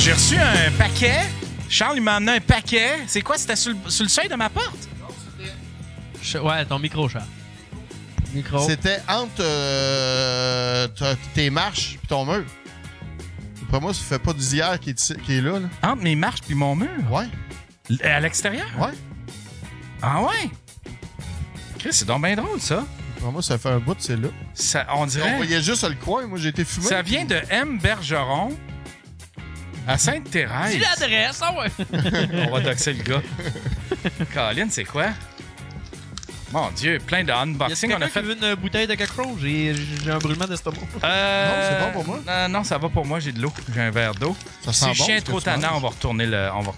J'ai reçu un paquet. Charles, il m'a amené un paquet. C'est quoi? C'était sur le seuil de ma porte? Ouais, ton micro, Charles. Micro. C'était entre tes marches et ton mur. Après moi, ça fait pas d'hier qui est là. Entre mes marches puis mon mur? Ouais. À l'extérieur? Ouais. Ah ouais? Chris, c'est donc bien drôle, ça. Après moi, ça fait un bout, c'est là. Ça, on dirait... On voyait juste le coin. Moi, j'ai été fumé. Ça vient de M. Bergeron à Sainte-Thérèse. Dis l'adresse, ah ouais. On va doxer le gars. Colin, c'est quoi? Mon Dieu, plein de unboxing. On a fait qui veut une bouteille de quelque chose. J'ai un brûlement d'estomac. Non, c'est bon pour moi. Non, ça va pour moi. J'ai de l'eau. J'ai un verre d'eau. Ça Si sent le bon, chien est ce que trop tu tannant, manges. on va retourner le... On va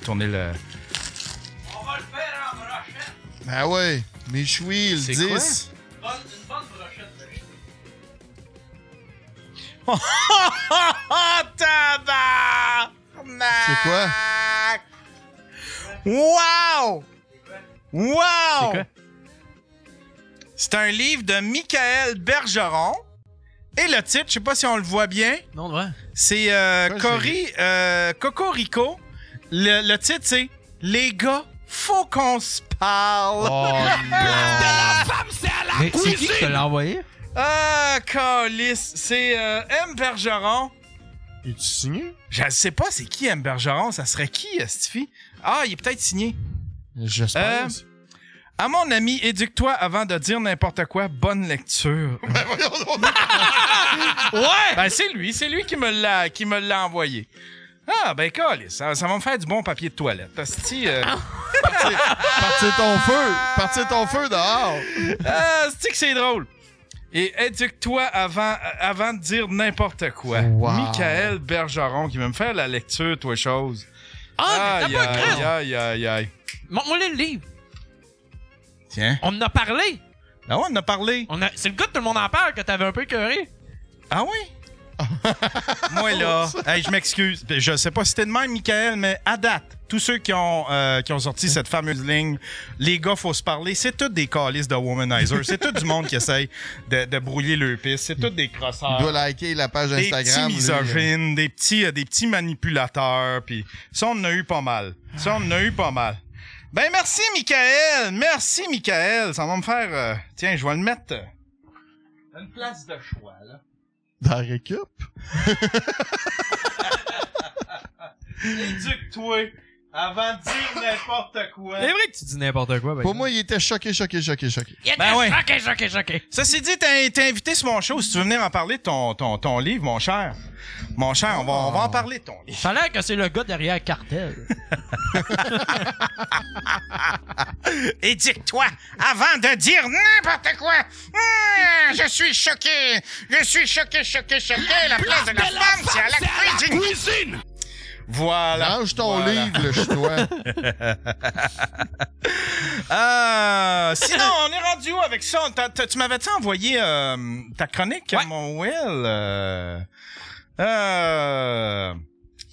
le faire en brochette. Ben ouais. Mes chouilles, le C'est 10. quoi? Une bonne brochette. Tabarnak! C'est quoi? Wow! Wow! C'est quoi? C'est un livre de Michael Bergeron. Et le titre, je sais pas si on le voit bien, Non, ouais. c'est Cocorico. Le titre, c'est « Les gars, faut qu'on se parle Oh, Mais c'est qui te l'a envoyé? Ah, calice! C'est M. Bergeron. es-tu signé? Je sais pas c'est qui M. Bergeron. Ça serait qui, Stifi? Ah, il est peut-être signé. J'espère. À mon ami, éduque-toi avant de dire n'importe quoi. Bonne lecture. Ben voyons donc. Ouais! Ben, c'est lui qui me l'a envoyé. Ah, ben, calice, ça va me faire du bon papier de toilette. Asti, Partir ton feu dehors. asti que c'est drôle. Et éduque-toi avant de dire n'importe quoi. Wow. Michael Bergeron qui va me faire la lecture, toi, chose. Ah, mais t'as pas Chris. Aïe. Montre-moi le livre. Tiens. On en a parlé. Ah ouais, on en a parlé. C'est le gars que tout le monde en parle que t'avais un peu écœuré. Ah oui? Moi, là, hey, je m'excuse. Je sais pas si c'était de même, Michael, mais à date, tous ceux qui ont sorti cette fameuse ligne, les gars, faut se parler, c'est tous des calices de womanizers. C'est tout du monde qui essaye de brouiller leur piste. C'est tous des crosseurs. Il doit liker la page Des Instagram. petits misogynes, des petits manipulateurs. Puis ça, on en a eu pas mal. Ben, merci, Michael. Merci, Michael. Ça va me faire... tiens, je vais le mettre... une place de choix, là. Dans la récup. Éduque-toi avant de dire n'importe quoi. C'est vrai que tu dis n'importe quoi. Pour moi, il était choqué. Il était Ben ouais. choqué. Ceci dit, t'es invité sur mon show si tu veux venir en parler de ton livre, mon cher. Mon cher, on va en parler de ton livre. Ça a l'air que c'est le gars derrière Cartel. Éduque-toi avant de dire n'importe quoi. Je suis choqué. La place de la femme, c'est à la cuisine. Voilà. Range ton Voilà. livre, le chinois. Sinon, on est rendu où avec ça? Tu m'avais-tu envoyé ta chronique, Ouais. mon Will? Je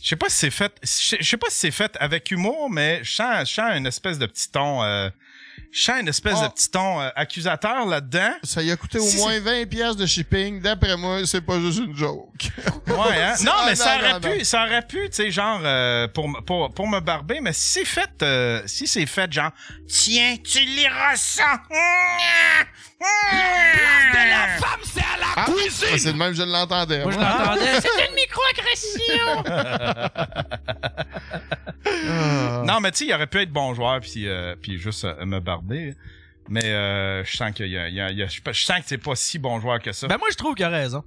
sais pas si c'est fait. Je sais pas si c'est fait avec humour, mais je sens une espèce de petit ton. De petit ton accusateur là-dedans. Ça y a coûté au Si, moins 20 piastres de shipping. D'après moi, c'est pas juste une joke. Ouais, hein? Non, mais ça non. aurait pu, tu sais, genre, pour me barber, mais si c'est fait, genre, tiens, tu liras ça! De la femme, c'est à la cuisine. C'est le même, je l'entendais. Moi, je moi. l'entendais. C'est une microagression. Non, mais tu sais, il aurait pu être bon joueur puis juste me barber. Mais je sens qu'il je sens que c'est pas si bon joueur que ça. Ben, moi, je trouve qu'il a raison.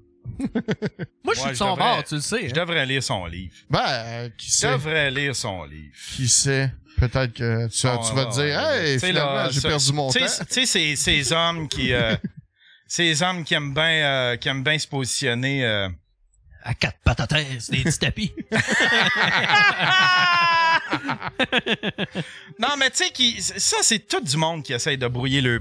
Moi, je suis Ouais, de son je devrais- bord, tu le sais. Je hein. devrais lire son livre. Ben, qui Je sait? devrais lire son livre. Qui sait? Peut-être que tu vas te dire, hey, Tu sais, finalement, là, j'ai perdu mon temps. Tu sais, ces hommes qui... ces hommes qui aiment bien se positionner... À quatre patates, des petits tapis. Non, mais tu sais, ça, c'est tout du monde qui essaye de brouiller le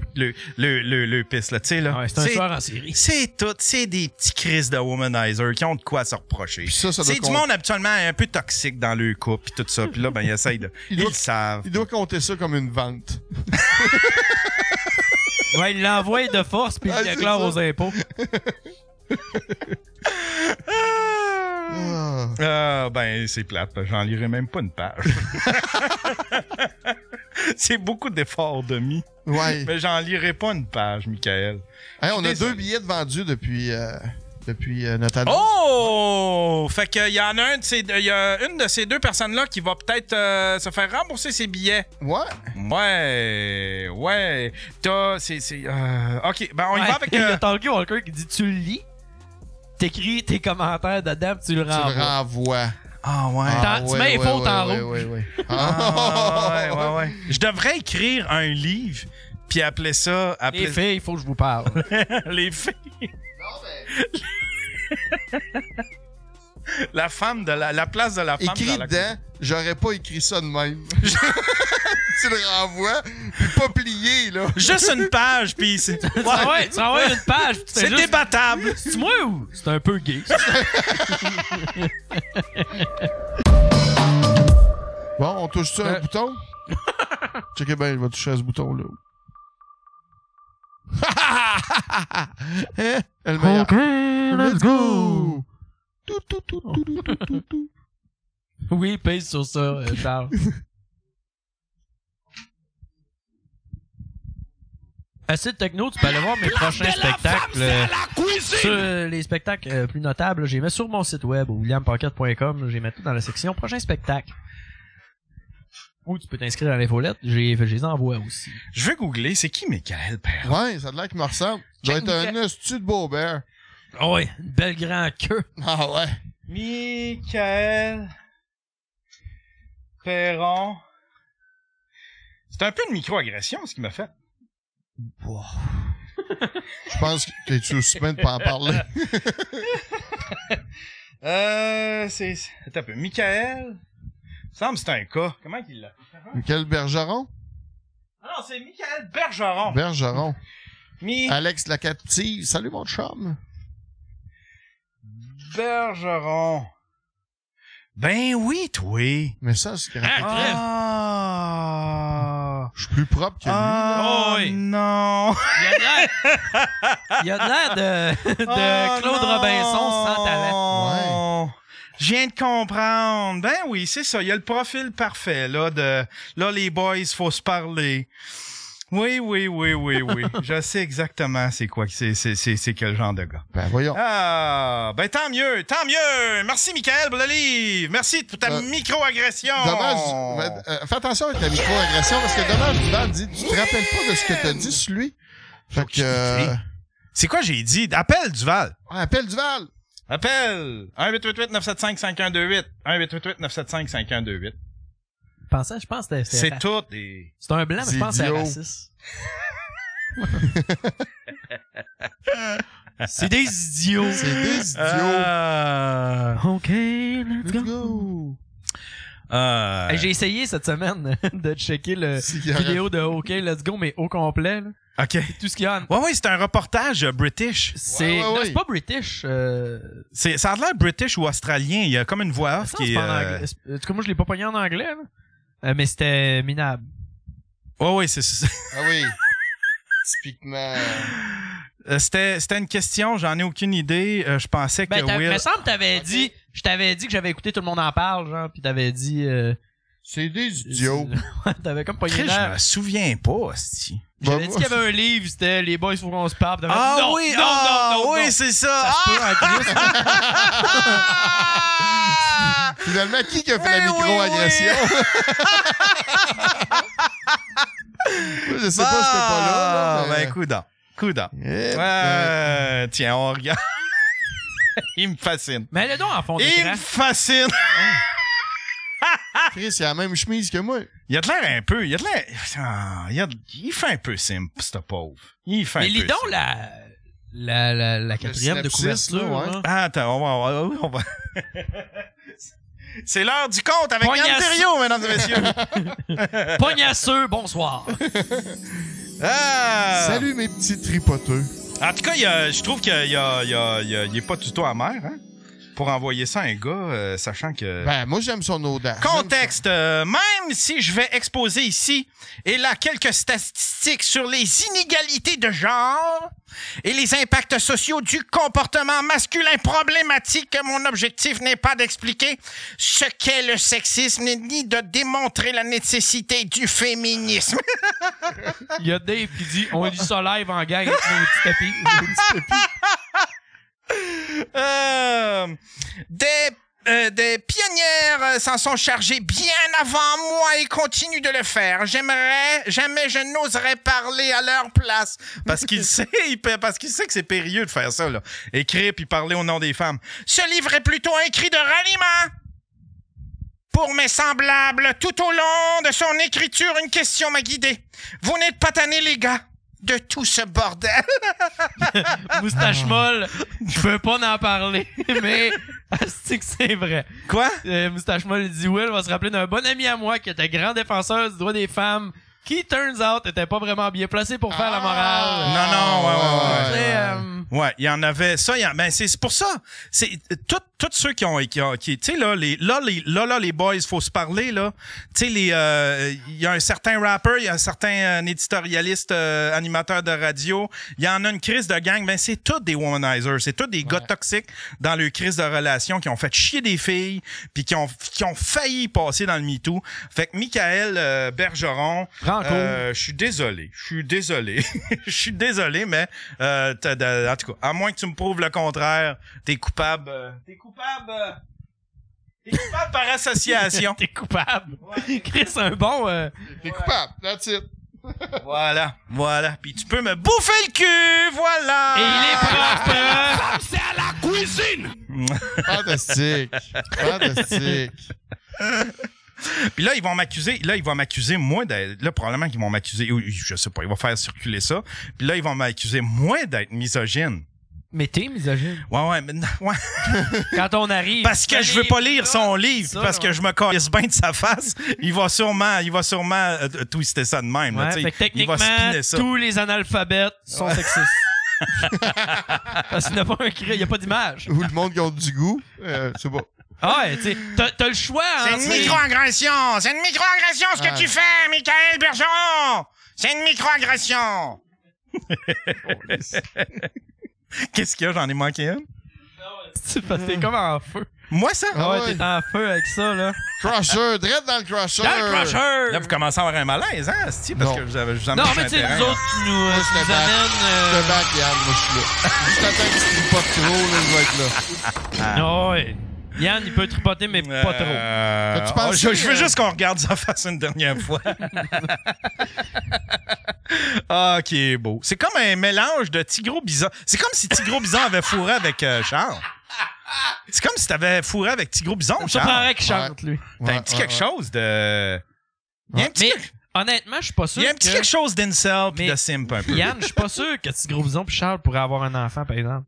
piste, là, tu sais, là. Ouais, c'est un tueur en série. C'est des petits crises de womanizer qui ont de quoi se reprocher. Puis ça doit C'est du compter. monde habituellement un peu toxique dans le couple, puis tout ça. Puis là, ben, ils essayent de... Ils le savent. Il doit compter ça comme une vente. Ouais, il l'envoie de force puis il Ah, le déclare c'est aux ça. impôts. Ah, Ben, c'est plate. J'en lirai même pas une page. C'est beaucoup d'efforts de mis. Ouais. Mais j'en lirai pas une page, Michael. Hey, on a désolé. 2 billets de vendus depuis notre annonce. Oh! Fait qu'il y en a il y a une de ces deux personnes-là qui va peut-être se faire rembourser ses billets. Ouais. Ouais. OK, ben on y va avec... Il y a Talkie Walker qui dit tu le lis, t'écris tes commentaires dedans, puis tu le Tu le renvoies. renvoies. Ah ouais. Tu mets les fautes en rouge. Ouais. Ouais. Je devrais écrire un livre puis appeler ça... Les filles, il faut que je vous parle. Les filles. La femme de la place de la femme Écrit dans la dedans, j'aurais pas écrit ça de même. Tu le renvoies, puis pas plié, là. Juste une page, puis c'est... Tu renvoies une page, puis tu fais C'est juste... débattable. C'est moi ou? C'est un peu gay. Bon, on touche ça un bouton? Checkez bien, il va toucher à ce bouton-là. Hein? Le meilleur. OK, let's go! Tout. Oui, pèse sur ça, Charles. Acide Techno, tu peux aller voir mes prochains spectacles. Sur les spectacles plus notables, j'ai mis sur mon site web, williampocket.com, j'ai mis tout dans la section prochain spectacle. Ou tu peux t'inscrire à l'infolette, je les envoie aussi. Je vais googler, c'est qui Michael Perron? Ouais, ça a l'air qu'il me ressemble. Ça doit être un hostie de Beaubert. Oh ouais, une belle grande queue. Ah ouais. Michael Perron. C'est un peu une microagression, ce qu'il m'a fait. Wow. Je pense que t'es aussi bien de pas en parler. Attends un peu. Michael. Il me semble que c'est un cas. Comment qu'il l'a fait? Michael Bergeron? Ah non, c'est Michael Bergeron. Bergeron. Mi Alex la captive. Salut mon chum. Bergeron. Ben oui, toi. Mais ça, c'est qu'il répète. Ah. Je suis plus propre que lui. Ah, Oh, oui. non. Il a de l'air de Claude Robinson sans talent. Ouais. Je viens de comprendre. Ben oui, c'est ça. Il y a le profil parfait, là, là, les boys, faut se parler. Oui. Je sais exactement c'est quoi, c'est quel genre de gars. Ben voyons. Ah, ben tant mieux. Merci, Michael, pour le livre. Merci pour ta micro-agression. Dommage. Fais attention avec ta micro-agression parce que Dommage Duval dit tu te rappelles pas de ce que t'as dit sur lui. Fait que. C'est quoi j'ai dit? Appelle Duval. Ouais, appelle Duval. Appelle 1-888-975-5128. 1-888-975-5128. Je pense que c'était C'est tout des... c'est un blanc, mais je pense que c'est Idiot. raciste. C'est des idiots. C'est des idiots. OK, let's Let's go. go. Hey, j'ai essayé cette semaine de checker le C'est qu'il y aurait- vidéo de OK, let's go, mais au complet. Là. OK. Tout ce qu'il y a. Ouais, c'est un reportage british. C'est Ouais. non, c'est pas British. Ça a l'air british ou australien. Il y a comme une voix off Ça, qui c'est est... pas en anglais. En tout cas, moi, je l'ai pas pogné en anglais. Là. Mais c'était minable. Ouais, c'est... Ah oui. Typiquement. C'était une question, j'en ai aucune idée. Je pensais que Ben, Will... me semble que t'avais dit... Je t'avais dit que j'avais écouté Tout le monde en parle, genre, pis t'avais dit... C'est des idiots. Ouais, t'avais comme pogné Chris, je l'air. me souviens pas, hostie. J'avais Bah, dit qu'il y avait un livre, c'était Les boys, faut qu'on se parle. T'avais dit, Ah non, oui, non, oui, c'est ça. Ça se peut, en plus. Finalement, qui a fait la Eh oui, micro-agression? Je sais pas, j'étais pas là. Ben, coudonc. Eh, Tiens, on regarde. Il me fascine. Mais le don en fond Il d'écran. me fascine. Chris, il a la même chemise que moi. Il a de l'air un peu. Il a de l'air. Il fait un peu simple, ce pauvre. Il fait un Mais peu. lis donc la quatrième de synopsis, couverture. là, ouais. Là. Ah, attends, on va. C'est l'heure du compte avec Pognasse. Yann Terriot, mesdames et messieurs. Pognasseux, bonsoir. Ah! Salut mes petits tripoteux. En tout cas, je trouve qu'il est pas du tout amer, hein? pour envoyer ça à un gars, sachant que... Ben, moi, j'aime son audace. Contexte, même si je vais exposer ici et là quelques statistiques sur les inégalités de genre et les impacts sociaux du comportement masculin problématique, mon objectif n'est pas d'expliquer ce qu'est le sexisme ni de démontrer la nécessité du féminisme. Il y a Dave qui dit on lit ça live en gang avec nos petits tapis. Des pionnières s'en sont chargées bien avant moi et continuent de le faire. Jamais je n'oserais parler à leur place. Parce qu'il sait que c'est périlleux de faire ça, là. Écrire puis parler au nom des femmes. Ce livre est plutôt un cri de ralliement. Pour mes semblables, tout au long de son écriture, une question m'a guidé. Vous n'êtes pas tannés, les gars, de tout ce bordel? Moustache molle, je peux pas en parler, mais c'est vrai. Quoi? Moustache molle, il dit Will va se rappeler d'un bon ami à moi qui était grand défenseur du droit des femmes, qui, turns out, était pas vraiment bien placé pour faire la morale. Non, ouais, il y en avait ça, ben c'est pour ça. C'est tous ceux qui tu sais là les boys, faut se parler là. Tu sais il y a un certain rapper, il y a un certain éditorialiste animateur de radio, il y en a une crise de gang, ben c'est tous des womanizers, c'est tous des gars toxiques dans leur crise de relation qui ont fait chier des filles puis qui ont failli passer dans le MeToo. Fait que Michael Bergeron, je suis désolé. Je suis désolé, mais en tout cas, à moins que tu me prouves le contraire, t'es coupable par association. T'es coupable. Ouais. Chris, un bon... T'es coupable, that's it. Voilà. Puis tu peux me bouffer le cul, voilà. Et il est propre. C'est à la cuisine. Fantastique. Puis là, ils vont m'accuser, moi, là, probablement qu'ils vont m'accuser, je sais pas, ils vont faire circuler ça. Puis là, ils vont m'accuser, moi, d'être misogyne. Mais t'es misogyne. Ouais, mais ouais. Quand on arrive. Parce que je veux pas lire son livre, ça, parce que je me calisse bien de sa face. Il va sûrement twister ça de même. Ouais, là, fait que techniquement, il va spinner ça. tous les analphabètes sont sexistes. Parce qu'il n'y a pas il n'y a pas d'image. Ou le monde qui a du goût, c'est bon. Ah ouais, tu sais, t'as le choix. C'est une microagression. C'est une microagression ce que tu fais, Michael Bergeron. C'est une microagression. Qu'est-ce qu'il y a? J'en ai manqué un? C'est parce que t'es comme en feu. Moi, ça? Ah ouais, t'es en feu avec ça, là. Crusher, direct dans le crusher. Là, vous commencez à avoir un malaise, hein, Asti? Parce que vous avez Non, mais tu sais, nous autres, tu nous amènes... Je te back, Yann, moi, je suis là. Je t'attends que tu tripotes trop, là, je vais être là. Non, ouais. Yann, il peut tripoter, mais pas trop. Je veux juste qu'on regarde sa face une dernière fois. Ah, qui est beau. C'est comme un mélange de Tigro Bison. C'est comme si Tigro Bison avait fourré avec Charles. C'est comme si t'avais fourré avec Tigro Bison, Charles. Ça prendrait qu'il chante, lui. T'as un petit quelque chose de... Il y a un petit honnêtement, je suis pas sûr. Il y a un petit quelque chose d'incel pis de simp un peu. Yann, je suis pas sûr que Tigro Bison pis Charles pourraient avoir un enfant, par exemple.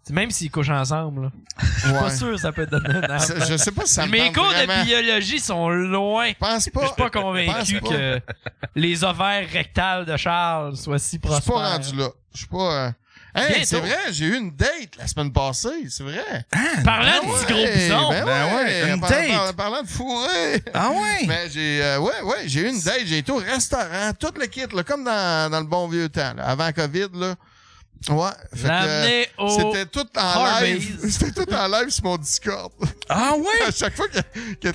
Même s'ils couchent ensemble, là. Je suis pas sûr que ça peut donner un enfant. Je sais pas si ça me Mes cours vraiment. de biologie sont loin. Je pense pas. Je suis pas convaincu que les ovaires rectales de Charles soient si prospères. Je suis pas rendu là. Je suis pas... Hey, c'est vrai, j'ai eu une date la semaine passée, c'est vrai. Parlant de Tigro Bison. Ben ouais, une date. Parlant de fourrer. Ah ouais? Mais j'ai eu une date, j'ai été au restaurant, tout le kit, là, comme dans le bon vieux temps, là, avant COVID, là. Ouais. L'amener au c'était tout en live. C'était tout en live sur mon Discord. Ah ouais? À chaque fois qu'elle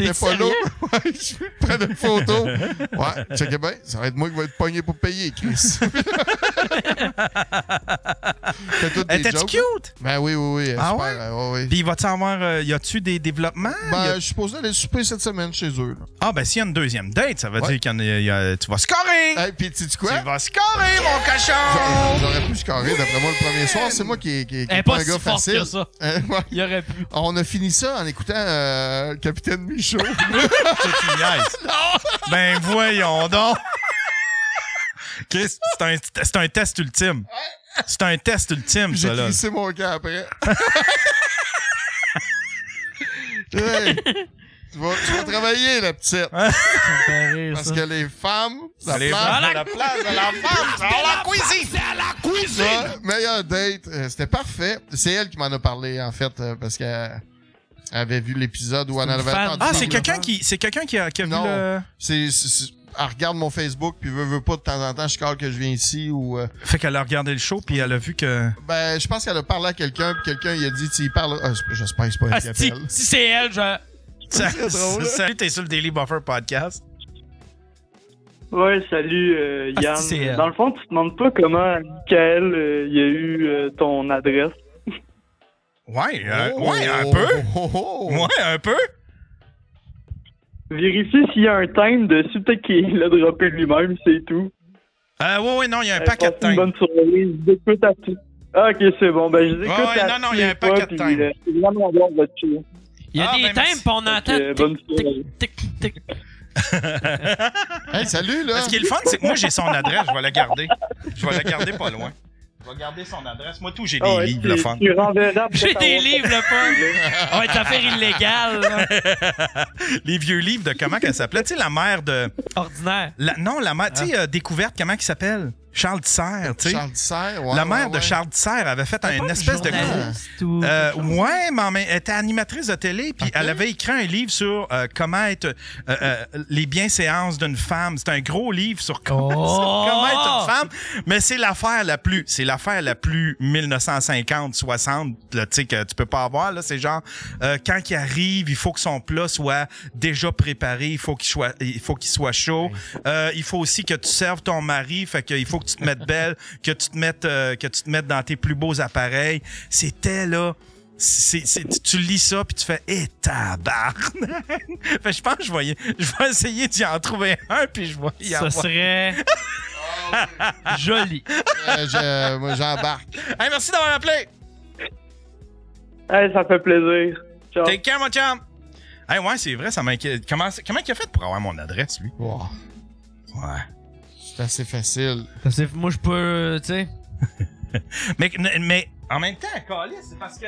était pas là, ouais, je prenais une photo. Ouais, checkez bien. Ça va être moi qui vais être pogné pour payer, Chris. Était-tu cute? Ben oui. Ah super, ouais? Puis va-tu avoir, y a-tu des développements? Ben, je suis supposé aller souper cette semaine chez eux, là. Ah, ben, s'il y a une deuxième date, ça veut dire qu'il y a, tu vas scorer! Hey, pis sais-tu quoi? Tu vas scorer, mon cochon! J'aurais pu scorer, d'après moi, le premier soir. C'est moi qui est pas un gars facile. Que ça. Ouais. Il aurait pu. On a fini ça en écoutant Capitaine Michaud. C'est niaise. Ben, voyons donc! Chris, c'est un test ultime. C'est un test ultime, ça, là. J'ai glissé mon gars après. Hey, tu vas travailler, la petite. Parce que les femmes, la place de la femme, c'est à la cuisine. C'est à la cuisine. Ouais, meilleure date. C'était parfait. C'est elle qui m'en a parlé, en fait, parce que avait vu l'épisode où on avait entendu. Ah, c'est quelqu'un qui a vu le... Elle regarde mon Facebook, puis veut pas de temps en temps, je cale que je viens ici ou... Fait qu'elle a regardé le show, puis elle a vu que... Ben, je pense qu'elle a parlé à quelqu'un, puis quelqu'un, il a dit, tu y parles... j'espère que c'est pas elle qui appelle. Si c'est elle, Salut, t'es sur le Daily Buffer Podcast. Ouais, salut, Yann. Dans le fond, tu te demandes pas comment Michael, il a eu ton adresse. Ouais, un peu. Ouais, un peu. Vérifie s'il y a un thème dessus, peut-être qu'il l'a droppé lui-même, c'est tout. Ouais, non, il y a un paquet de thèmes. Bonne soirée, je écoute à tout. Ah, ok, c'est bon, ben je les écoute à non, il y a un paquet de thèmes. C'est vraiment bon, votre show. Il y a des thèmes, pis on entend tic. Hey, salut, là! Ce qui est le fun, c'est que moi, j'ai son adresse, je vais la garder. Je vais la garder pas loin. Je vais garder son adresse. Moi, tout, j'ai des livres, le fun. J'ai des livres, le fun! On va être affaire illégale, là. Les vieux livres de comment qu'elle s'appelait? Tu sais, la mère de... Ordinaire. La mère, tu sais, Découverte, comment elle s'appelle? Charles Tisser, tu sais. Charles Tisser, ouais. La mère de Charles Tisser avait fait une espèce de gros... ouais, mais elle était animatrice de télé, puis elle avait écrit un livre sur comment être... les bienséances d'une femme. C'est un gros livre sur comment être une femme, mais c'est l'affaire la plus 1950-60, tu sais, que tu peux pas avoir, là. C'est genre, quand il arrive, il faut que son plat soit déjà préparé, il faut qu'il soit chaud. Il faut aussi que tu serves ton mari, fait qu'il faut que tu te mettes belle, que tu te mettes dans tes plus beaux appareils. C'était là. Tu lis ça puis tu fais tabarnak. Fait je pense que je vais essayer d'y en trouver un puis je vais y avoir. Ça serait joli. Moi j'embarque. Hey, merci d'avoir appelé. Hey, ça fait plaisir. Ciao. Take care, mon chum. Hey, ouais, c'est vrai, ça m'inquiète. Comment il a fait pour avoir mon adresse, lui? Wow. Ouais. C'est assez facile. Moi, je peux, tu sais. mais en même temps, Calis, c'est parce que...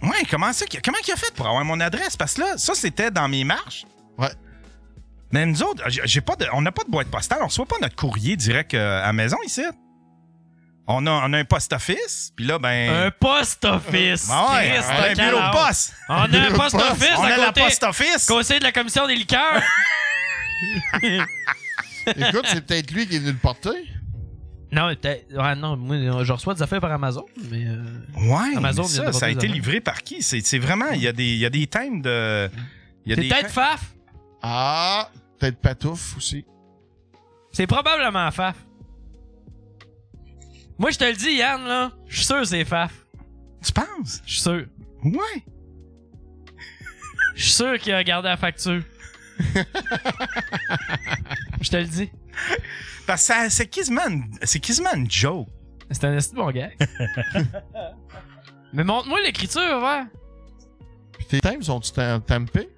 Ouais, comment il a fait pour avoir mon adresse? Parce que là, ça, c'était dans mes marches. Ouais. Mais nous autres, on n'a pas de boîte postale, on reçoit pas notre courrier direct à la maison ici. On a un post-office, puis là, ben... Un post-office! Ouais, on a un bureau de poste! On a un post-office! On a la post-office! Conseil de la commission des liqueurs! Écoute, c'est peut-être lui qui est venu le porter. Non, non, moi, je reçois des affaires par Amazon, mais... ouais, Amazon, ça a été livré par qui? C'est vraiment... Il y a des thèmes de... C'est peut-être Faf? Ah, peut-être Patouf aussi. C'est probablement Faf. Moi, je te le dis, Yann, là, je suis sûr que c'est Faf. Tu penses? Je suis sûr. Ouais. Je suis sûr qu'il a regardé la facture. Je te le dis. Parce que c'est quasiment une joke. C'est un esti bon gars. Mais montre-moi l'écriture, ouais. Puis tes thèmes sont-tu tampés?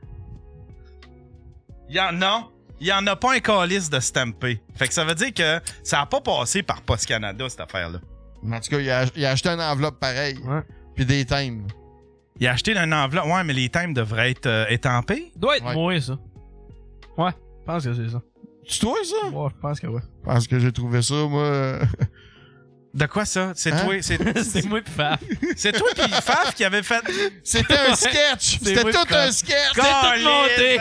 Il y en a pas un calice de stampé. Fait que ça veut dire que ça a pas passé par Post Canada, cette affaire-là. En tout cas, il a acheté une enveloppe pareille. Ouais. Puis des thèmes. Il a acheté une enveloppe. Ouais, mais les thèmes devraient être étampés. Doit être moi, ça. Ouais, je pense que c'est ça. Tu trouves ça? Ouais, je pense que ouais. Parce que j'ai trouvé ça, moi... De quoi ça? C'est toi? C'est moi pis Faf. C'est toi pis Faf qui avait fait... C'était un sketch! C'était tout un sketch! C'était tout monté!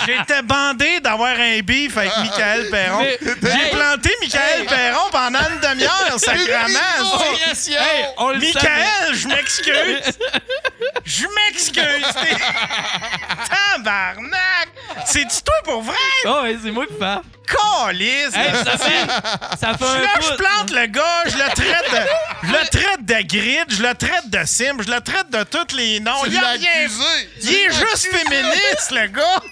J'étais bandé d'avoir un beef avec Michael Perron. J'ai planté Michael Perron pendant une demi-heure, sacrément! Hey, Michael, je m'excuse! Je m'excuse! Tabarnak! C'est-tu toi pour vrai? Oh, ouais, c'est moi pis Faf. Calice! Hey, ça fait un là, je plante le gars, je le traite de grid, je le traite de simp, je le traite de tous les noms. Il est juste féministe, le gars!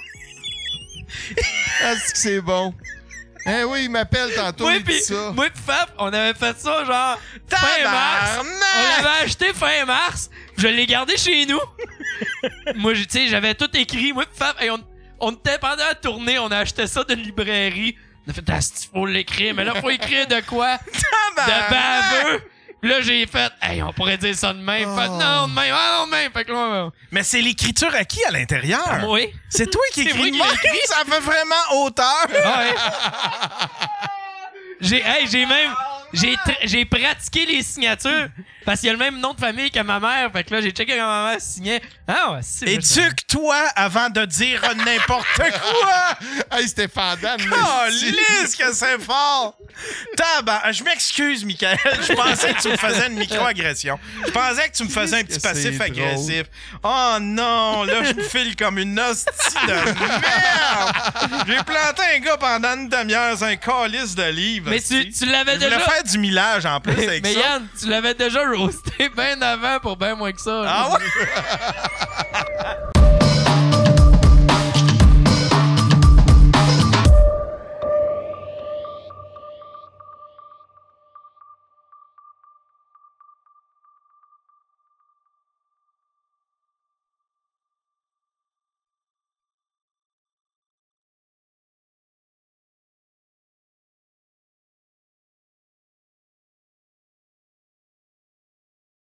Est-ce que c'est bon? Eh oui, il m'appelle tantôt, il dit ça. Moi pis Faf, on avait fait ça genre fin mars. On l'avait acheté fin mars. Je l'ai gardé chez nous. Moi, tu sais, j'avais tout écrit. Moi pis Faf, on était pendant la tournée, on a acheté ça d'une librairie. On a fait, il faut l'écrire, mais là, faut écrire de quoi? De baveux. Là, j'ai fait, hey, on pourrait dire ça de même. Fait, non, de même, non, de même. Fait que là, mais c'est l'écriture à qui à l'intérieur? Oui. C'est toi qui écris. Moi qui écrit. Ça fait vraiment auteur. Ouais. J'ai même, j'ai pratiqué les signatures parce qu'il y a le même nom de famille que ma mère. Fait que là, j'ai checké quand ma mère signait. Ah ouais, c'est éduque-toi avant de dire n'importe quoi! Hey, Stéphane Dan, lisse que c'est fort! Je m'excuse, Michael. Je pensais que tu me faisais une micro-agression. Je pensais que tu me faisais un petit passif agressif. Oh non, là, je me file comme une hostie de merde! J'ai planté un gars pendant une demi-heure, c'est un calice de livres. Mais tu l'avais déjà... Je voulais faire du millage en plus avec mais ça. Mais Yann, tu l'avais déjà roasté bien avant pour bien moins que ça. Ah ouais?